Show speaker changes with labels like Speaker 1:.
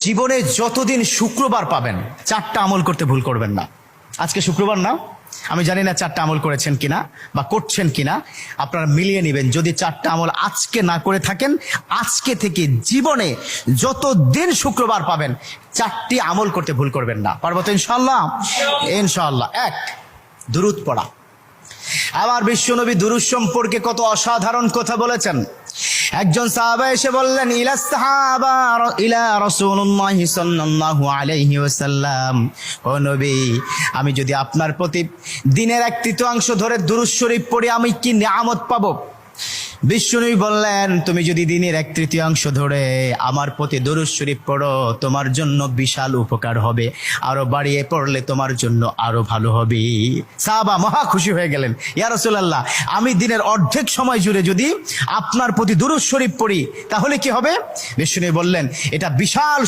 Speaker 1: জীবনে যতদিন শুক্রবার পাবেন 4টা আমল করতে ভুল করবেন না। আজকে শুক্রবার না, আমি জানি না 4টা আমল করেছেন কিনা বা করছেন কিনা, আপনারা মিলিয়ে নেবেন। যদি 4টা আমল আজকে না করে থাকেন, আজকে থেকে জীবনে যতদিন শুক্রবার পাবেন 4টি আমল করতে ভুল করবেন না। পারবো তো ইনশাআল্লাহ? ইনশাআল্লাহ। 1, দুরূদ পড়া। আমার বিশ্বনবী দুরূদ সম্পর্কে কত অসাধারণ কথা বলেছেন। একজন সাহাবা এসে বললেন, ইলা রাসূলুল্লাহ সাল্লাল্লাহু আলাইহি ওয়াসাল্লাম, ও নবী, আমি যদি আপনার প্রতি দিনের 1/3 ধরে দুরূদ শরীফ পড়ি আমি কি নিয়ামত পাবো? বিশ্বনবী বললেন, তুমি যদি দিনের 1/3 ধরে আমার প্রতি দুরূদ শরীফ পড়ো তোমার জন্য বিশাল উপকার হবে, আরো বাড়িয়ে পড়লে তোমার জন্য আরো ভালো হবে। সাহাবা মহা খুশি হয়ে গেলেন, ইয়া রাসূলুল্লাহ, আমি দিনের অর্ধেক সময় জুড়ে যদি আপনার প্রতি দুরূদ শরীফ পড়ি তাহলে কি হবে? বিশ্বনবী বললেন, এটা বিশাল